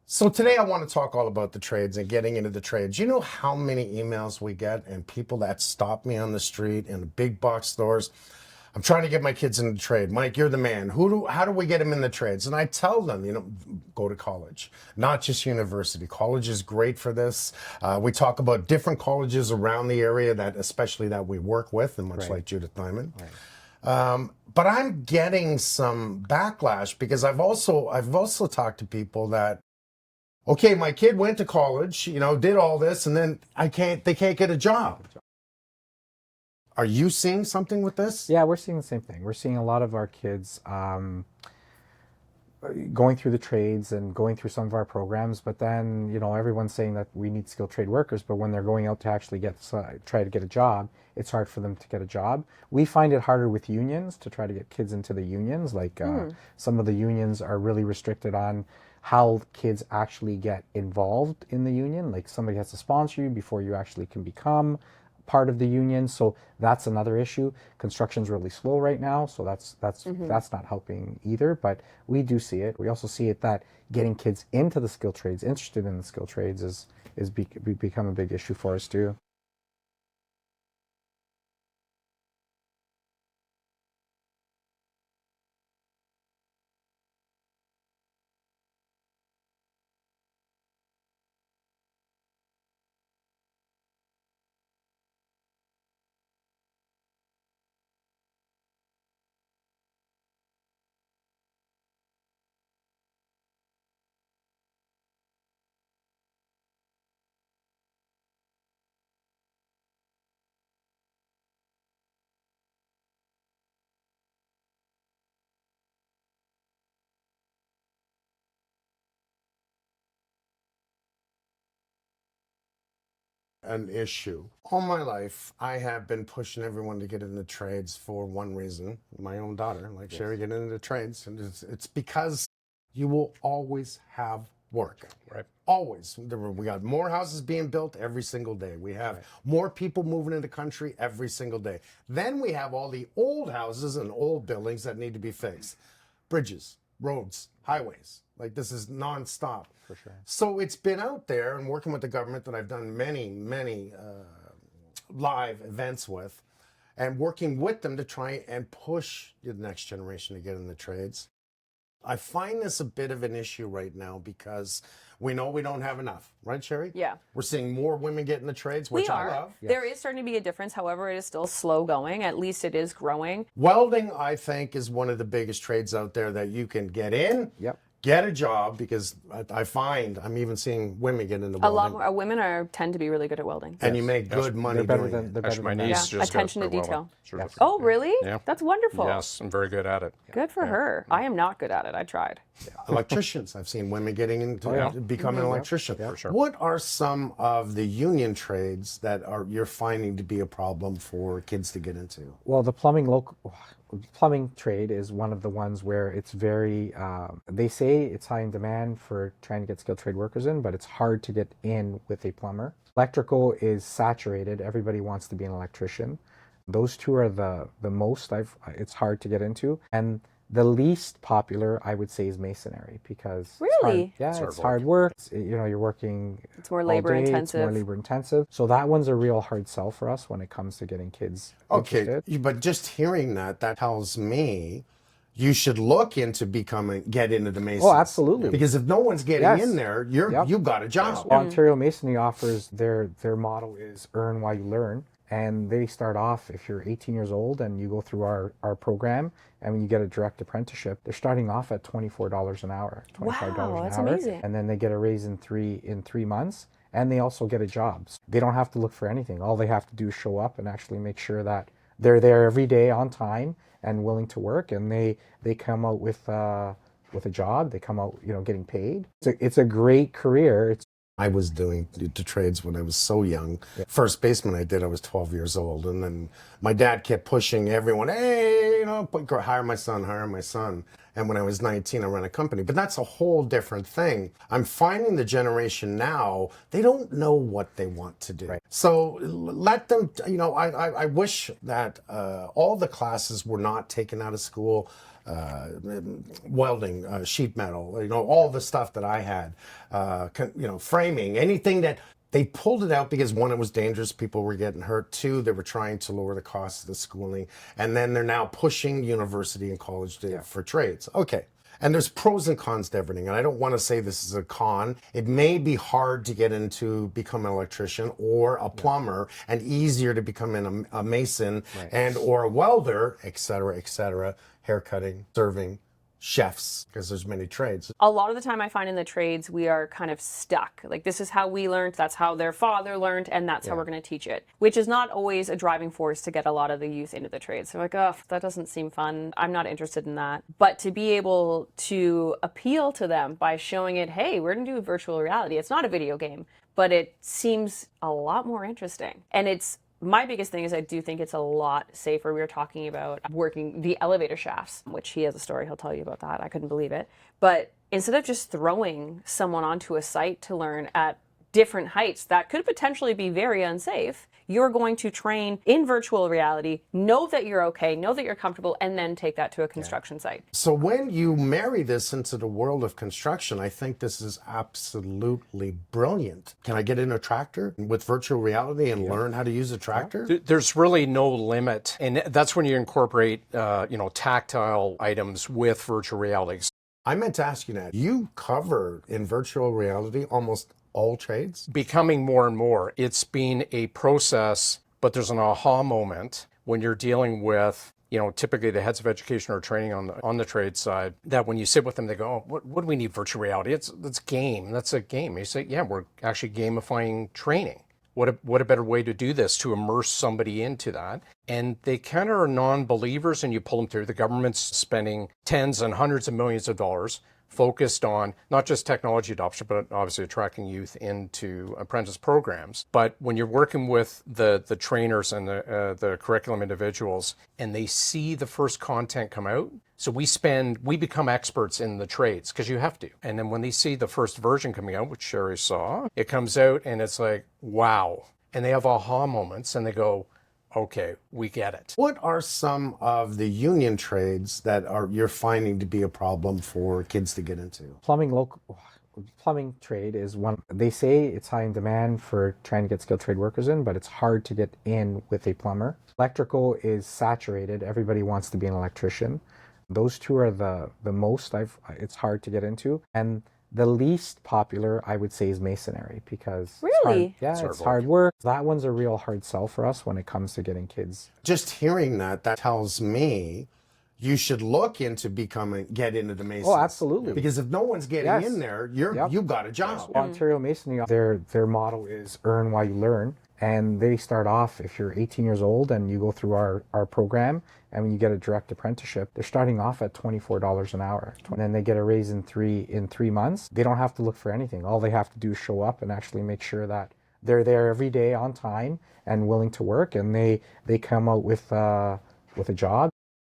So today I want to talk all about the trades and getting into the trades. You know how many emails we get and people that stop me on the street in the big box stores. I'm trying to get my kids in the trade. Mike, you're the man. How do we get them in the trades? And I tell them, go to college, not just university. College is great for this. We talk about different colleges around the area especially that we work with, and much like Judith Nyman. But I'm getting some backlash because I've also talked to people that, okay, my kid went to college, did all this, and then they can't get a job. Are you seeing something with this? Yeah, we're seeing the same thing. We're seeing a lot of our kids going through the trades and going through some of our programs, but then, everyone's saying that we need skilled trade workers, but when they're going out to actually try to get a job, it's hard for them to get a job. We find it harder with unions to try to get kids into the unions. Some of the unions are really restricted on how kids actually get involved in the union. Like somebody has to sponsor you before you actually can become part of the union. So that's another issue. Construction's really slow right now, so that's not helping either. But we do see it. We also see it that getting kids into the skilled trades, interested in the skilled trades, is become a big issue for us too. An issue. All my life, I have been pushing everyone to get into trades for one reason. My own daughter, Sherry, get into trades. And it's because you will always have work. Right. Always. We got more houses being built every single day. We have more people moving into the country every single day. Then we have all the old houses and old buildings that need to be fixed. Bridges, roads, highways. This is nonstop. For sure. So it's been out there and working with the government that I've done many live events with, and working with them to try and push the next generation to get in the trades. I find this a bit of an issue right now because we know we don't have enough, right, Sherry? Yeah. We're seeing more women get in the trades, which I love. Yes. There is starting to be a difference. However, it is still slow going. At least it is growing. Welding, I think, is one of the biggest trades out there that you can get in. Yep. Get a job, because I find I'm even seeing women get into welding. A lot more women tend to be really good at welding. And you make good money doing it. Actually, my niece just attention got to detail. certificate. Oh, really? Yeah. That's wonderful. Yes, I'm very good at it. Good for her. I am not good at it. I tried. Electricians. I've seen women getting into becoming an electrician. For sure. What are some of the union trades that you're finding to be a problem for kids to get into? Well, the plumbing trade is one of the ones where it's very, they say it's high in demand for trying to get skilled trade workers in, but it's hard to get in with a plumber. Electrical is saturated. Everybody wants to be an electrician. Those two are the most it's hard to get into. And the least popular, I would say, is masonry, because Really? it's hard work. You're working. It's more labor all day. intensive. It's more labor intensive. So that one's a real hard sell for us when it comes to getting kids interested. But just hearing that tells me you should look into get into the masons. Oh, absolutely. Because if no one's getting in there, you've got a job. Ontario Masonry offers their model is earn while you learn. And they start off, if you're 18 years old and you go through our program and when you get a direct apprenticeship, they're starting off at $24 an hour, $25 Wow, an that's hour. amazing. And then they get a raise in three months, and they also get a job. They don't have to look for anything. All they have to do is show up and actually make sure that they're there every day on time and willing to work, and they come out with a job. They come out, getting paid. It's a great career. I was doing the trades when I was so young. First baseman I did, I was 12 years old. And then my dad kept pushing everyone, hey, hire my son. And when I was 19, I ran a company. But that's a whole different thing. I'm finding the generation now, they don't know what they want to do. Right. So let them, I wish that all the classes were not taken out of school. welding, sheet metal, all the stuff that I had, framing, anything that they pulled it out because one, it was dangerous, people were getting hurt. Two, they were trying to lower the cost of the schooling. And then they're now pushing university and college for trades. Okay. And there's pros and cons to everything. And I don't want to say this is a con. It may be hard to get into become an electrician or a plumber and easier to become a mason and or a welder, et cetera, hair cutting, serving, chefs, because there's many trades. A lot of the time I find in the trades, we are kind of stuck. Like, this is how we learned, that's how their father learned, and that's how we're going to teach it, which is not always a driving force to get a lot of the youth into the trades. So like, oh, that doesn't seem fun. I'm not interested in that. But to be able to appeal to them by showing it, hey, we're going to do virtual reality. It's not a video game, but it seems a lot more interesting. And my biggest thing is I do think it's a lot safer. We were talking about working the elevator shafts, which he has a story. He'll tell you about that. I couldn't believe it. But instead of just throwing someone onto a site to learn at different heights that could potentially be very unsafe, you're going to train in virtual reality, know that you're okay, know that you're comfortable, and then take that to a construction site. So when you marry this into the world of construction, I think this is absolutely brilliant. Can I get in a tractor with virtual reality and learn how to use a tractor? There's really no limit. And that's when you incorporate, tactile items with virtual reality. I meant to ask you that. You cover in virtual reality almost all trades? Becoming more and more. It's been a process, but there's an aha moment when you're dealing with, typically the heads of education or training on the trade side, that when you sit with them, they go, oh, what do we need virtual reality? That's game. That's a game. You say, yeah, we're actually gamifying training. What a better way to do this, to immerse somebody into that. And they kind of are non-believers, and you pull them through. The government's spending tens and hundreds of millions of dollars focused on not just technology adoption, but obviously attracting youth into apprentice programs. But when you're working with the trainers and the curriculum individuals, and they see the first content come out, so we become experts in the trades, because you have to. And then when they see the first version coming out, which Sherry saw, it comes out and it's like, wow. And they have aha moments and they go, okay, we get it. What are some of the union trades that you're finding to be a problem for kids to get into? Plumbing trade is one. They say it's high in demand for trying to get skilled trade workers in, but it's hard to get in with a plumber. Electrical is saturated. Everybody wants to be an electrician. Those two are the most it's hard to get into. And the least popular, I would say, is masonry, because really, it's hard work. That one's a real hard sell for us when it comes to getting kids. Just hearing that tells me you should look into get into the masonry. Oh, absolutely. Because if no one's getting in there, you've got a job. Ontario Masonry, their motto is earn while you learn. And they start off, if you're 18 years old and you go through our program, and when you get a direct apprenticeship, they're starting off at $24 an hour. And then they get a raise in 3 months. They don't have to look for anything. All they have to do is show up and actually make sure that they're there every day on time and willing to work, and they come out with a job.